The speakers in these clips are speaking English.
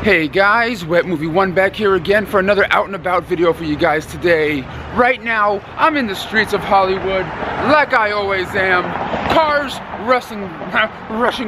Hey guys, Wet Movie 1 back here again for another out and about video for you guys today. Right now, I'm in the streets of Hollywood, like I always am. Cars rushing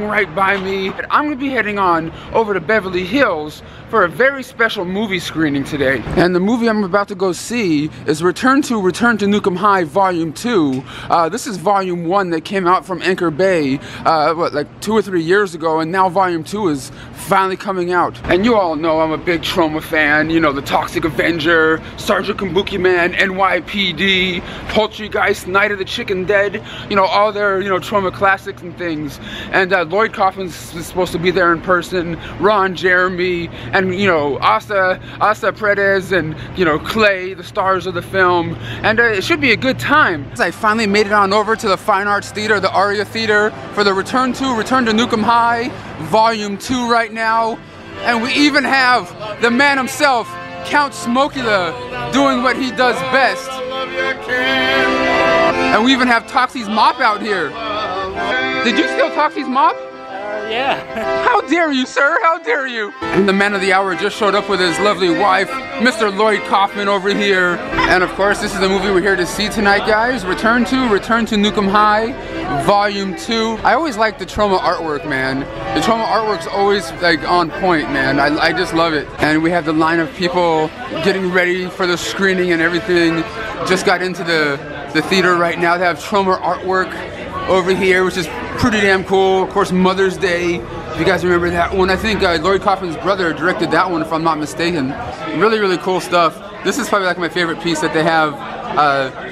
right by me. I'm gonna be heading on over to Beverly Hills for a very special movie screening today. And the movie I'm about to go see is Return to Nuke Em High Volume 2. This is Volume 1 that came out from Anchor Bay, like 2 or 3 years ago, and now Volume 2 is finally coming out. And you all know I'm a big Troma fan, you know, the Toxic Avenger, Sergeant Kabuki Man, NYPD, Poultrygeist, Night of the Chicken Dead, you know, all their, you know, Troma classics and things. And Lloyd Kaufman is supposed to be there in person, Ron Jeremy, and, you know, Asta Paredes, and, you know, Clay, the stars of the film. And it should be a good time. I finally made it on over to the Fine Arts Theater, the Arya Theater, for the Return to Nuke Em High Volume 2 right now. And we even have the man himself, Count Smokula, doing what he does best. And we even have Toxie's mop out here. Did you steal Toxie's mop? Yeah. How dare you, sir? How dare you? And the man of the hour just showed up with his lovely wife, Mr. Lloyd Kaufman over here. And of course, this is the movie we're here to see tonight, guys. Return to Nuke Em High, Volume 2. I always like the Troma artwork, man. The Troma artwork's always like on point, man. I just love it. And we have the line of people getting ready for the screening and everything. Just got into the theater right now. They have Troma artwork over here, which is pretty damn cool. Of course, Mother's Day, if you guys remember that one. I think Lloyd Kaufman's brother directed that one, if I'm not mistaken. Really, really cool stuff. This is probably like my favorite piece that they have,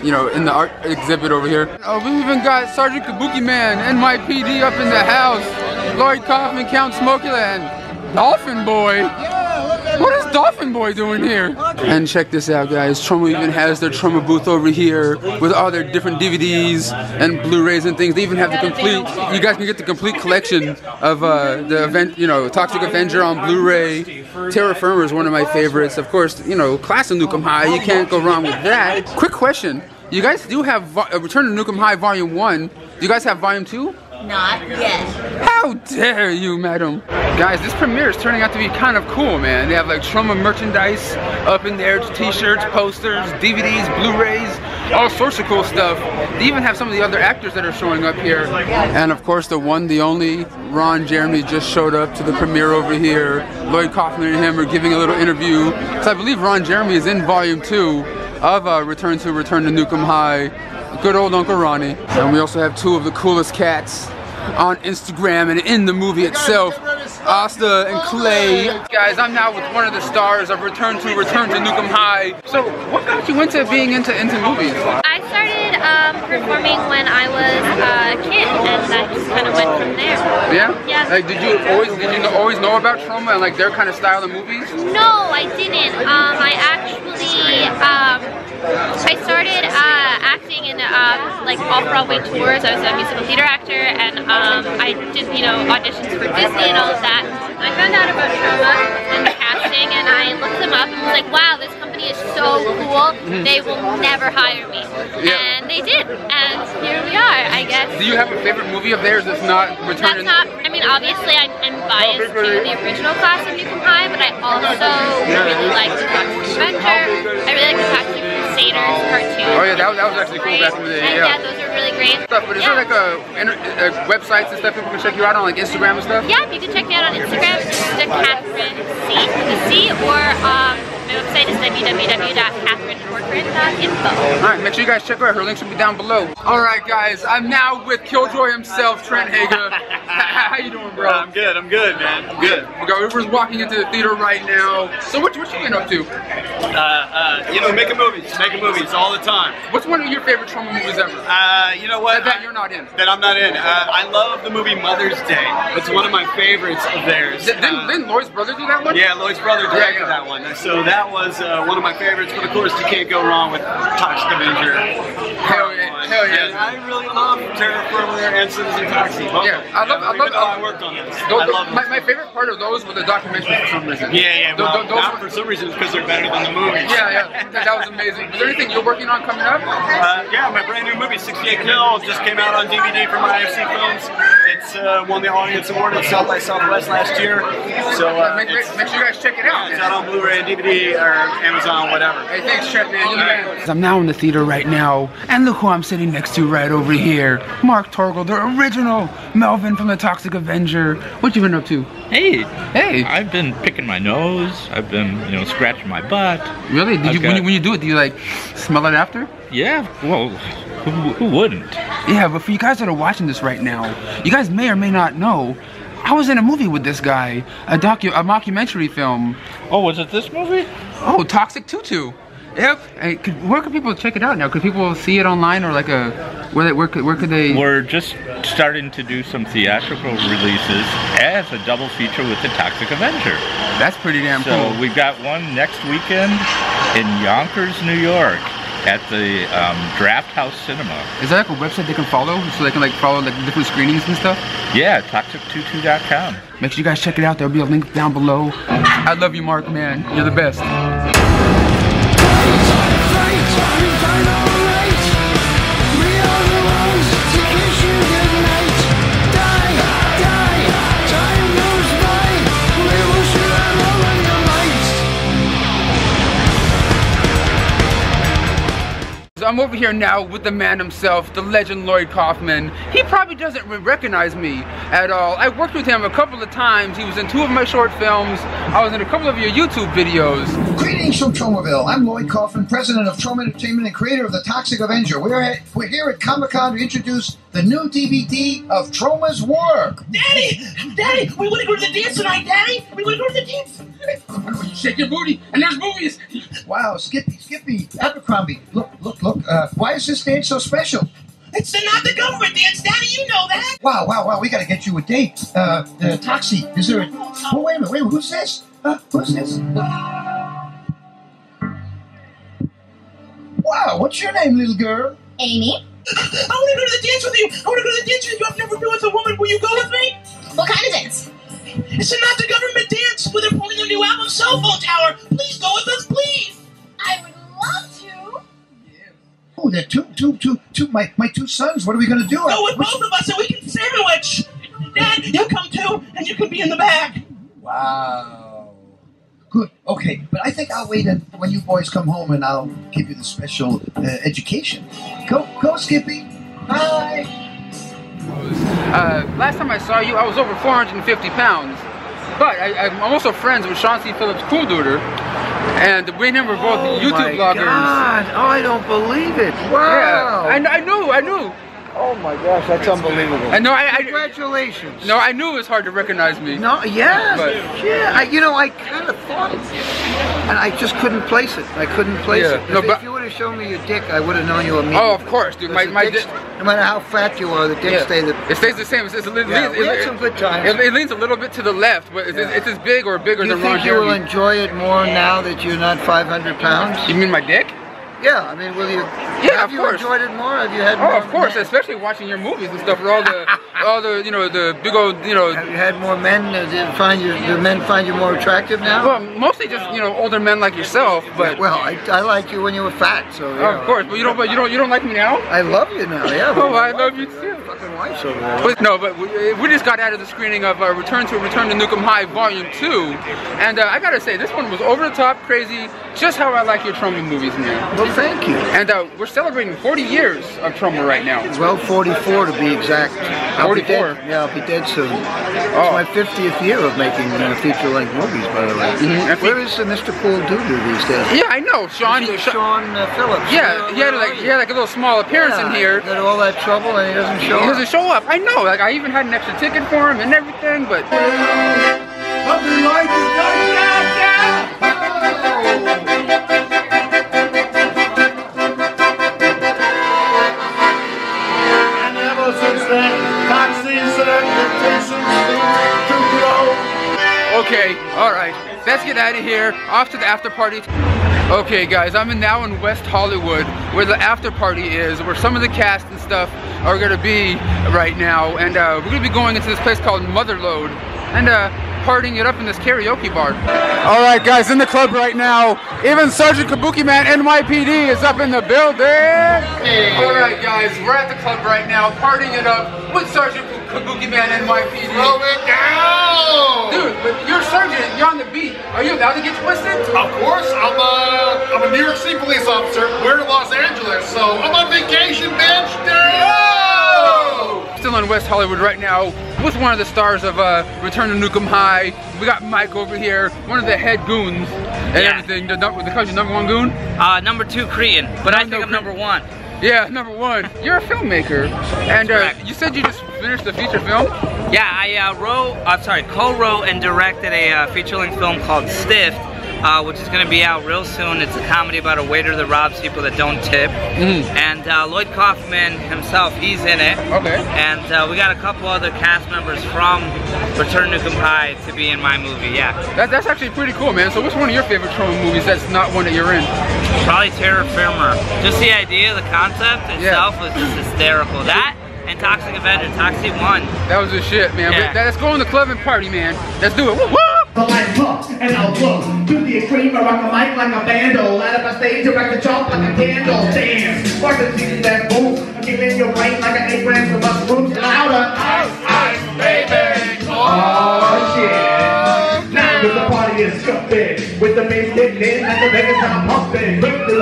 you know, in the art exhibit over here. Oh, we even got Sergeant Kabuki Man, NYPD up in the house. Lloyd Kaufman, Count Smokula, and Dolphin Boy. What is Dolphin Boy doing here? And check this out, guys. Troma even has their Troma booth over here with all their different DVDs and Blu-rays and things. They even have the complete, you guys can get the complete collection of the event, you know, Toxic Avenger on Blu-ray. Terra Firma is one of my favorites. Of course, you know, Class of Nuke Em High, you can't go wrong with that. Quick question. You guys do have Return to Nuke Em High Volume 1. Do you guys have Volume 2? Not yet. How dare you, madam? Guys, this premiere is turning out to be kind of cool, man. They have like Troma merchandise up in there, t-shirts, posters, DVDs, Blu-rays, all sorts of cool stuff. They even have some of the other actors that are showing up here. And of course, the one, the only, Ron Jeremy just showed up to the premiere over here. Lloyd Kaufman and him are giving a little interview. So I believe Ron Jeremy is in Volume 2 of Return to Nuke Em High. Good old Uncle Ronnie. And we also have two of the coolest cats on Instagram and in the movie itself, Asta and Clay. Guys, I'm now with one of the stars of Return to Nuke Em High. So, what got you into being into movies? I started performing when I was a kid, and I just kind of went from there. Yeah? Yeah. Like, did you always know about Troma and like their kind of style of movies? No, I didn't. I actually, I started acting in like off-Broadway tours. I was a musical theater actor, and I did, you know, auditions for Disney and all of that. And I found out about Troma and the casting, and I looked them up and was like, wow, this company is so cool. They will never hire me. Yeah. And they did, and here we are, I guess. Do you have a favorite movie of theirs that's not Return? That's not, I mean, obviously I'm biased to the original Class of Nuke Em High, but I also really like the Toxic Avenger. I really like the Toxic Crusaders cartoon. Oh yeah, that was actually cool back in the day. Yeah, those are really great. But is there like websites and stuff people can check you out on, like Instagram and stuff? Yeah, you can check me out on Instagram, the Catherine C, or my website is www.catherinecorcoran.info. Alright, make sure you guys check her out. Her links will be down below. Alright guys, I'm now with Killjoy himself, Trent Haaga. How you doing, bro? I'm good, man. I'm good. We're just walking into the theater right now. So what you been up to? You know, making movies all the time. What's one of your favorite Troma movies ever? You know what? That you're not in. That I'm not in. I love the movie Mother's Day. It's one of my favorites of theirs. Didn't Lloyd's brother do that one? Yeah, Lloyd's brother directed that one. So that was one of my favorites, but of course you can't go wrong with Toxic Avenger. Hell yeah. I really love Terra Firma and Citizen Taxi. Yeah, I worked on this. My favorite part of those were the documentaries for some reason. Yeah. Well, not for some reason, because they're better than the movies. Yeah. That was amazing. Is there anything you're working on coming up? Yeah, my brand new movie, 68 Kill, just came out on DVD from IFC Films. It's won the audience award at South by Southwest last year. So make sure you guys check it out. It's out on Blu-ray and DVD or Amazon, whatever. Hey, thanks, Trent, man. I'm now in the theater right now, and look who I'm sitting next to right over here. Mark Torgl, the original Melvin from the Toxic Avenger. What you been up to? Hey. Hey. I've been picking my nose. I've been, scratching my butt. Really? When you do it, do you like smell it after? Yeah. Well, who wouldn't? Yeah, but for you guys that are watching this right now, you guys may or may not know, I was in a movie with this guy, a mockumentary film. Oh, was it this movie? Oh, Toxic Tutu. Yep. Hey, where can people check it out now? Could people see it online, or like where could they? We're just starting to do some theatrical releases as a double feature with the Toxic Avenger. That's pretty damn cool. So we've got one next weekend in Yonkers, New York, at the Draft House Cinema. Is there like a website they can follow, so they can like follow like different screenings and stuff? Yeah, toxic22.com. Make sure you guys check it out. There'll be a link down below. I love you, Mark, man. You're the best. I'm over here now with the man himself, the legend Lloyd Kaufman. He probably doesn't recognize me at all. I worked with him a couple of times. He was in 2 of my short films. I was in a couple of your YouTube videos. Greetings from Tromaville. I'm Lloyd Kaufman, president of Troma Entertainment and creator of the Toxic Avenger. We're here at Comic-Con to introduce the new DVD of Troma's work. Daddy, we want to go to the dance tonight, Daddy. We want to go to the dance. You shake your booty, and there's movies. Wow, Skippy, Abercrombie. Look. Why is this dance so special? It's not the government dance, Daddy. You know that. Wow. We got to get you a date. Toxie. Is there a... Oh, wait a minute. Who's this? Who's this? Wow, what's your name, little girl? Amy. I want to go to the dance with you. I've never been with a woman. Will you go with me? What kind of dance? It's not the government dance where they're playing their new album, Cell Phone Tower. Please go with us, please. I would love to. Oh, they're my 2 sons. What are we going to do? Go with both of us so we can sandwich. Dad, you come too, and you can be in the back. Wow. Good. Okay, but I think I'll wait when you boys come home, and I'll give you the special education. Go, Skippy. Hi. Last time I saw you, I was over 450 pounds. But I'm also friends with Sean C. Phillips Coolduder, and we and him were both YouTube bloggers. God. Oh, I don't believe it. Wow. Yeah, I knew. Oh my gosh, that's unbelievable. I know. Congratulations. No, I knew it was hard to recognize me. No, yeah, but, yeah. I kind of thought, and I just couldn't place it. I couldn't place it. If you would have shown me your dick, I would have known you immediately. Oh, of course, dude. My dick. No matter how fat you are, the dick stays. It stays the same. We had some good times. It leans a little bit to the left, but it's as big or bigger than Ron Jeremy. You think you will enjoy it more now that you're not 500 pounds? You mean my dick? Yeah, I mean, will you? Yeah, have you enjoyed it more? Have you had? Oh, of course, especially watching your movies and stuff with all the, the big old, Have you had more men? Do men find you more attractive now? Well, mostly just older men like yourself. But well, I liked you when you were fat, so. Oh, of course, but you don't like me now. I love you now, yeah. Oh, I love you too. Fucking wife's over there. But we just got out of the screening of Return to Nuke Em High Volume 2, and I gotta say this one was over the top, crazy, just how I like your Troma movies, man. Well, thank you. And we're celebrating 40 years of Troma right now. Well, 44 to be exact. 44? I'll be dead soon. It's my 50th year of making feature-length movies, by the way. Where is Mr. Cool Doo-Doo these days? Yeah, I know, Sean. Sean Phillips. Yeah, he had like a little small appearance in here. Got all that trouble and he doesn't show up. He doesn't show up. I know. Like I even had an extra ticket for him and everything, but. Okay, alright, let's get out of here, off to the after party. Okay guys, I'm now in West Hollywood, where the after party is, where some of the cast and stuff are gonna be right now, and we're gonna be going into this place called Motherlode. And partying it up in this karaoke bar. All right, guys, in the club right now. Even Sergeant Kabuki Man NYPD is up in the building. Hey. All right, guys, we're at the club right now, partying it up with Sergeant Kabuki Man NYPD. Slow it down! Dude, but you're Sergeant, you're on the beat. Are you allowed to get twisted? Of course, I'm a New York City police officer. We're in Los Angeles, so I'm on vacation, bitch! Still in West Hollywood right now with one of the stars of Return to Nuke Em High. We got Mike over here, one of the head goons and everything. The country's #1 goon? Number 2 Korean, but I think I'm number 1. Yeah, #1. You're a filmmaker, and you said you just finished a feature film? Yeah, I co-wrote and directed a feature-length film called Stiff, which is going to be out real soon. It's a comedy about a waiter that robs people that don't tip. And Lloyd Kaufman himself, he's in it. Okay. And we got a couple other cast members from Return to Nuke Em High to be in my movie, yeah. That's actually pretty cool, man. So what's one of your favorite trauma movies that's not one that you're in? Probably Terror Firmer. Just the idea, the concept itself was just hysterical. That and Toxic Avenger, Toxic 1. That was the shit, man. Yeah. Let's go in the club and party, man. Let's do it. Woo! The lights up and I'll look to the extreme. I rock a mic like a vandal. Light up a stage, erect the chalk like a candle. Dance, watch the season that moves. I'm killing your brain like an 8 grams of mushrooms. Louder, ice, baby. Oh shit! Now the party is scuffing with the bass kicked in and the Vegas sound pumping. Quick to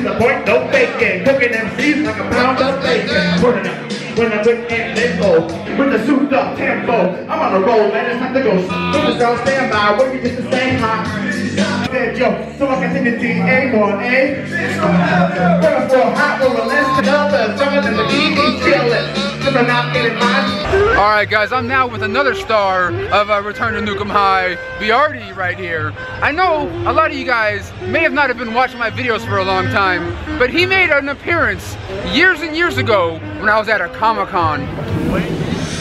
the point, no faking. Cooking MCs like a pound of bacon. Burning up. When I'm with limbo, with the souped up tempo, I'm on a roll, man, it's time to go. With the girl stand by, working just the same high. Dead joke, so I can sing the TA1, eh? Going for a hot roller, let's get up and something in the DD chillin'. Cause I'm not getting mine. Alright guys, I'm now with another star of Return to Nuke Em High, Biardi right here. I know a lot of you guys may have not been watching my videos for a long time, but he made an appearance years and years ago when I was at a Comic-Con.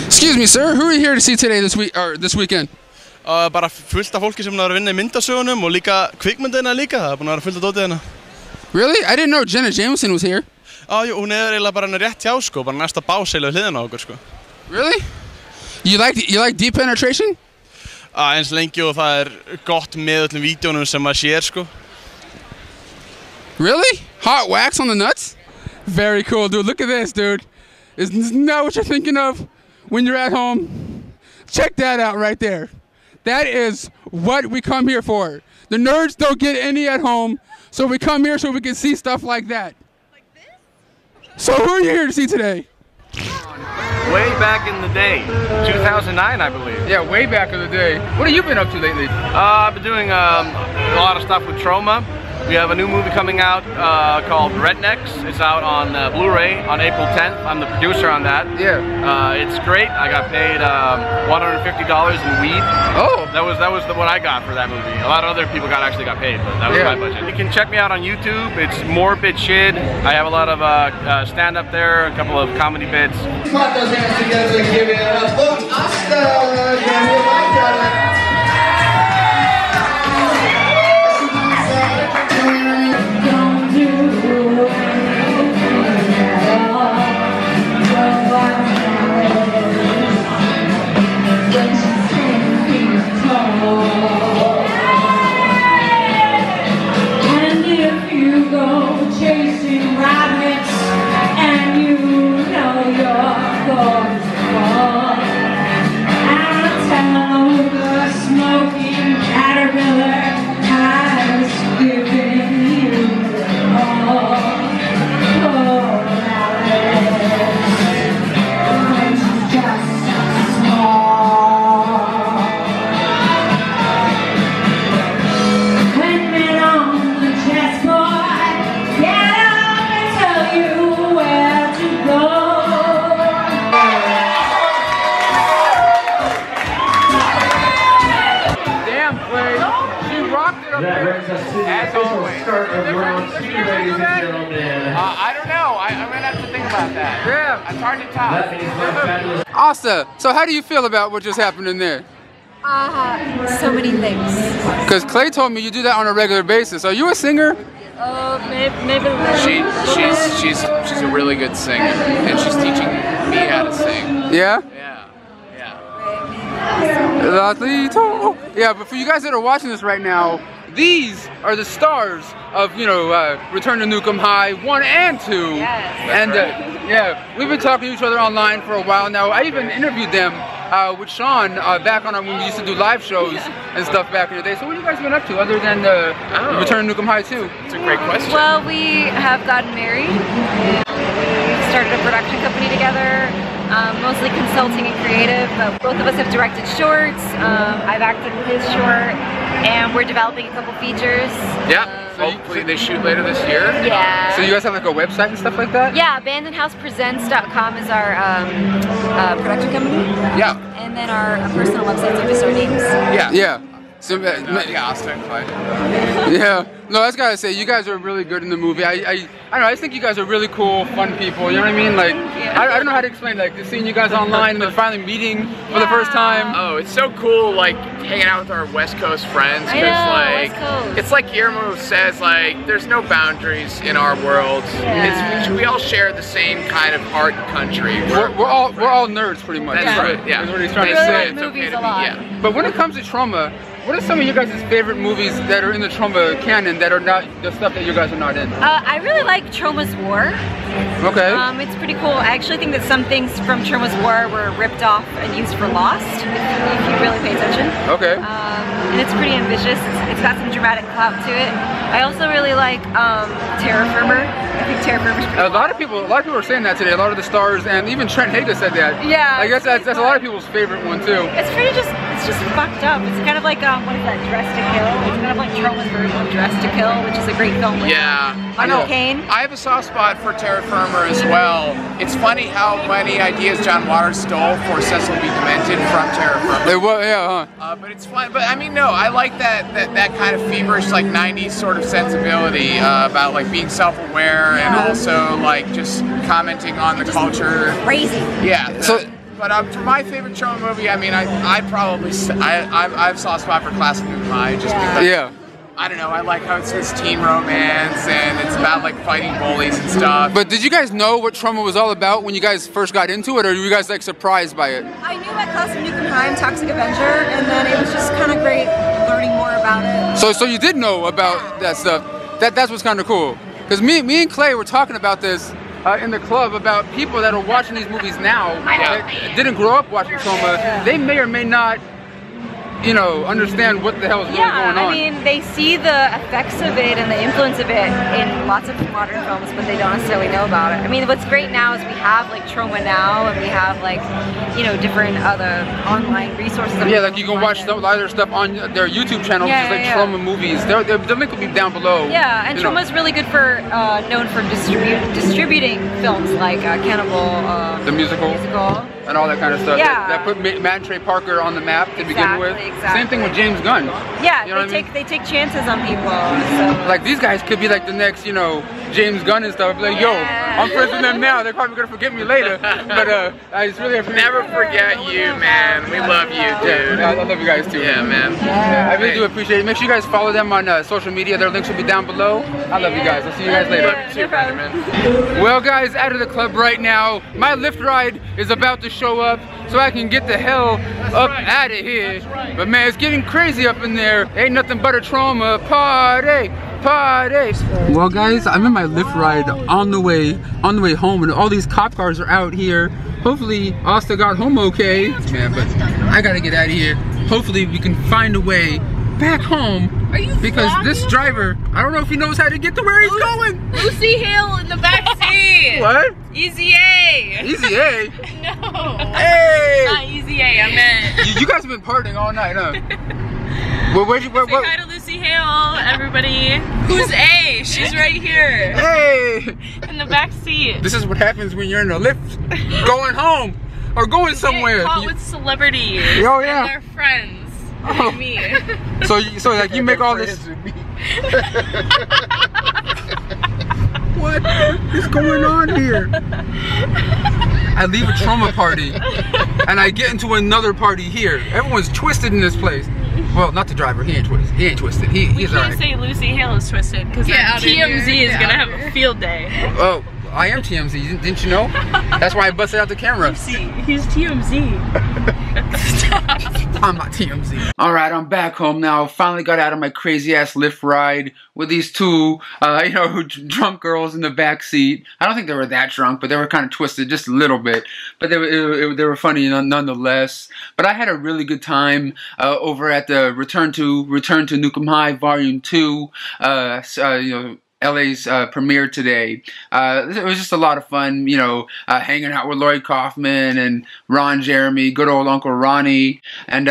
Excuse me, sir, who are you here to see today, this weekend? Bara fullt af fólki sem er að vinna í myndasögunum og líka kvikmyndina líka, það er búin að vera fullt af dótið hérna. Really? I didn't know Jenna Jameson was here. Jú, hún er eiginlega bara rétt hjá sko, bara næsta bás eiginlega hliðina á okkur sko. Really? You like deep penetration? Eins lengi og það gott með öllum vídeónum sem maður sér sko. Really? Hot wax on the nuts? Very cool, dude. Look at this, dude. Isn't that what you're thinking of when you're at home? Check that out right there. That is what we come here for. The nerds don't get any at home, so we come here so we can see stuff like that. Like this? So who are you here to see today? Way back in the day, 2009 I believe. Yeah, way back in the day. What have you been up to lately? I've been doing a lot of stuff with Trauma. We have a new movie coming out called Rednecks. It's out on Blu-ray on April 10th. I'm the producer on that. Yeah. It's great. I got paid $150 in weed. Oh. That was what I got for that movie. A lot of other people actually got paid, but that was my budget. You can check me out on YouTube. It's Morbid Shit. I have a lot of stand-up there, a couple of comedy bits. Clap those hands together and give it up. Look, Asta. As always. I don't know. I'm gonna have to think about that. Yeah, it's hard to top. Asta, so how do you feel about what just happened in there? So many things. Because Clay told me you do that on a regular basis. Are you a singer? Maybe. She's a really good singer, and she's teaching me how to sing. Yeah? Yeah. Yeah, but for you guys that are watching this right now, these are the stars of, you know, Return to Nuke Em High 1 and 2. Yes. And yeah, we've been talking to each other online for a while now. I even interviewed them with Sean back on when we used to do live shows and stuff back in the day. So what have you guys been up to other than Return to Nuke Em High 2? It's a great question. Well, we have gotten married. We started a production company together. Mostly consulting and creative, but both of us have directed shorts. I've acted in his short, and we're developing a couple features. Yeah, hopefully they shoot later this year. Yeah. So you guys have like a website and stuff like that? Yeah, abandonedhousepresents.com is our production company. Yeah. And then our personal websites are just our names. Yeah. Yeah. So, yeah, Asta and Clyde. Yeah. No, I just gotta say, you guys are really good in the movie. I don't know, I just think you guys are really cool, fun people, you know what I mean? Like, I don't know how to explain, like, just seeing you guys online and then finally meeting for the first time. Oh, it's so cool, like, hanging out with our West Coast friends, because, like, it's like Guillermo says, like, there's no boundaries in our world. Yeah. We all share the same kind of art and country. We're all nerds, pretty much. That's right, yeah. That's what he's trying to say. It's okay to be, yeah. But when it comes to trauma, what are some of you guys' favorite movies that are in the trauma canon that are not the stuff that you guys are not in? I really like Troma's War. Okay. It's pretty cool. I actually think that some things from Troma's War were ripped off and used for Lost, if you really pay attention. Okay. And it's pretty ambitious. It's got some dramatic clout to it. I also really like Terra Firma. I think Terra Firma's pretty cool. A lot of people are saying that today. A lot of the stars, and even Trent Haaga said that. Yeah. I guess that's a lot of people's favorite one too. It's just fucked up. It's kind of like what is that, Dress to Kill? It's kind of like Troma's version of Dress to Kill, which is a great film. I know. Kane. I have a soft spot for Terra Firma as well. It's funny how many ideas John Waters stole for Cecil B. Demented from Terra Firma. But it's fun. But I mean, no, I like that kind of feverish, like 90s sort of sensibility about like being self-aware and also like just commenting on the culture. Crazy. Yeah. But for my favorite trauma movie, I mean, I have a soft spot for Classic Nuke 'Em High just because. I don't know, I like how it's this teen romance and it's about like fighting bullies and stuff. But did you guys know what trauma was all about when you guys first got into it, or were you guys like surprised by it? I knew about Classic Nuke 'Em High and Toxic Avenger, and then it was just kind of great learning more about it. So you did know about that stuff. That's what's kind of cool. Because me and Clay were talking about this in the club about people that are watching these movies now that didn't grow up watching trauma. They may or may not, you know, understand what the hell is really going on. I mean, they see the effects of it and the influence of it in lots of modern films, but they don't necessarily know about it. I mean, what's great now is we have like Trauma Now, and we have like, you know, different other online resources. Yeah, like you can watch a lot of their stuff on their YouTube channel, which is like Trauma Movies. The link will be down below. Yeah, and Trauma's really good for, known for distributing films like Cannibal. The musical. And all that kind of stuff. Yeah. That put Matt and Trey Parker on the map to begin with. Exactly. Same thing with James Gunn. Yeah, you know they take chances on people. So. Like these guys could be like the next, you know, James Gunn and stuff. Like, yo, I'm friends with them now. They're probably gonna forget me later. But I just really appreciate. Never forget you, man. We love you, dude. Yeah, I love you guys too. Yeah, man. Yeah, I really do appreciate it. Make sure you guys follow them on social media. Their links will be down below. I love you guys. I'll see you guys later. Love you too, man. Well, guys, out of the club right now. My Lyft ride is about to show up, so I can get the hell up out of here. But man, it's getting crazy up in there. Ain't nothing but a trauma party. Well guys, I'm in my Lyft ride on the way home, and all these cop cars are out here. Hopefully Asta got home okay. Man, but I gotta get out of here. Hopefully we can find a way back home, because this driver, I don't know if he knows how to get to where he's going. Lucy Hale in the back seat. What? Easy A. Easy A? No. Hey! Not Easy A, I meant. You guys have been partying all night, huh? Say hi to Lucy Hale, everybody. Who's A? She's right here. Hey! In the back seat. This is what happens when you're in a Lyft going home or going somewhere. Get caught with celebrities. Oh yeah. And their friends. Like me. So like you make all this. What is going on here? I leave a trauma party and I get into another party here. Everyone's twisted in this place. Well, not the driver. He ain't twisted. He's We alright. can't say Lucy Hale is twisted because TMZ is gonna have a field day. Oh, I am TMZ. Didn't you know? That's why I busted out the camera. Lucy, he's TMZ. Stop. on my TMZ. Alright, I'm back home now. Finally got out of my crazy ass Lyft ride with these two, you know, drunk girls in the back seat. I don't think they were that drunk, but they were kind of twisted just a little bit. But they were funny nonetheless. But I had a really good time over at the Return to Nuke Em High Volume 2, you know, LA's premiere today. It was just a lot of fun, you know, hanging out with Lloyd Kaufman and Ron Jeremy, good old Uncle Ronnie, and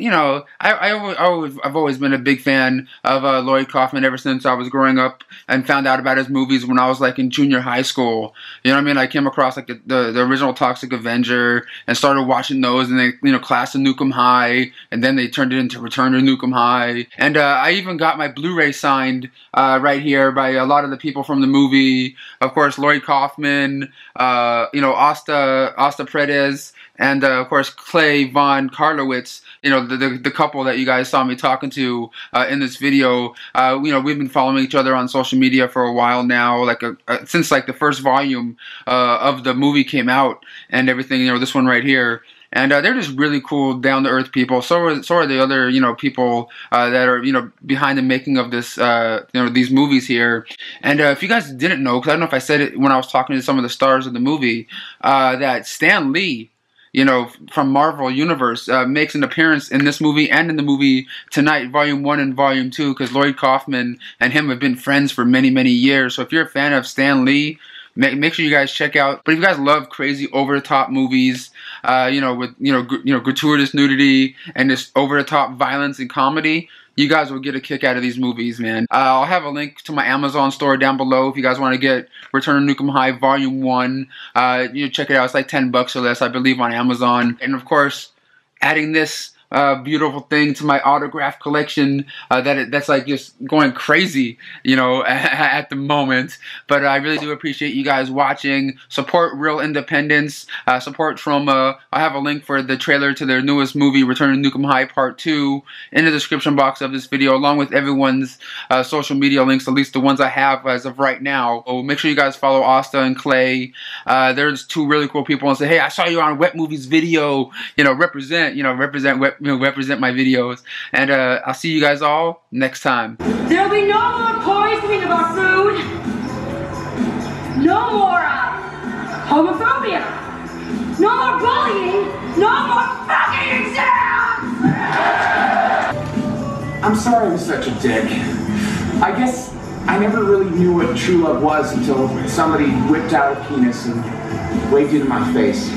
you know, I've always been a big fan of Lloyd Kaufman ever since I was growing up and found out about his movies when I was like in junior high school. You know what I mean? I came across like the original Toxic Avenger and started watching those, and then, you know, Class of Nuke Em High, and then they turned it into Return to Nuke Em High, and I even got my Blu-ray signed right here by a lot of the people from the movie. Of course, Lloyd Kaufman, you know, Asta Paredes, and of course Clay vonCarlowitz, you know, the couple that you guys saw me talking to in this video. You know, we've been following each other on social media for a while now, like since like the first volume of the movie came out and everything. You know, this one right here. And they're just really cool, down-to-earth people. So are the other, you know, people that are, you know, behind the making of this, you know, these movies here. And if you guys didn't know, because I don't know if I said it when I was talking to some of the stars of the movie, that Stan Lee, you know, from Marvel Universe, makes an appearance in this movie and in the movie tonight, Volume 1 and Volume 2, because Lloyd Kaufman and him have been friends for many, many years. So if you're a fan of Stan Lee, make sure you guys check out. But if you guys love crazy over-the-top movies, you know, with you know gratuitous nudity and just over-the-top violence and comedy, you guys will get a kick out of these movies, man. I'll have a link to my Amazon store down below if you guys want to get Return to Nuke Em High Volume 1. You know, check it out. It's like $10 or less, I believe, on Amazon. And of course, adding this beautiful thing to my autograph collection that's like just going crazy, you know, at the moment. But I really do appreciate you guys watching. Support real independence. Support Trauma. I have a link for the trailer to their newest movie, Return to Nuke Em High Part 2, in the description box of this video, along with everyone's social media links, at least the ones I have as of right now. So make sure you guys follow Asta and Clay. There's two really cool people, and say, hey, I saw you on Wet Movies video. You know, represent Wet. You know, represent my videos, and I'll see you guys all next time. There'll be no more poisoning of our food, no more homophobia, no more bullying, no more fucking exams! I'm sorry I was such a dick. I guess I never really knew what true love was until somebody whipped out a penis and waved it in my face.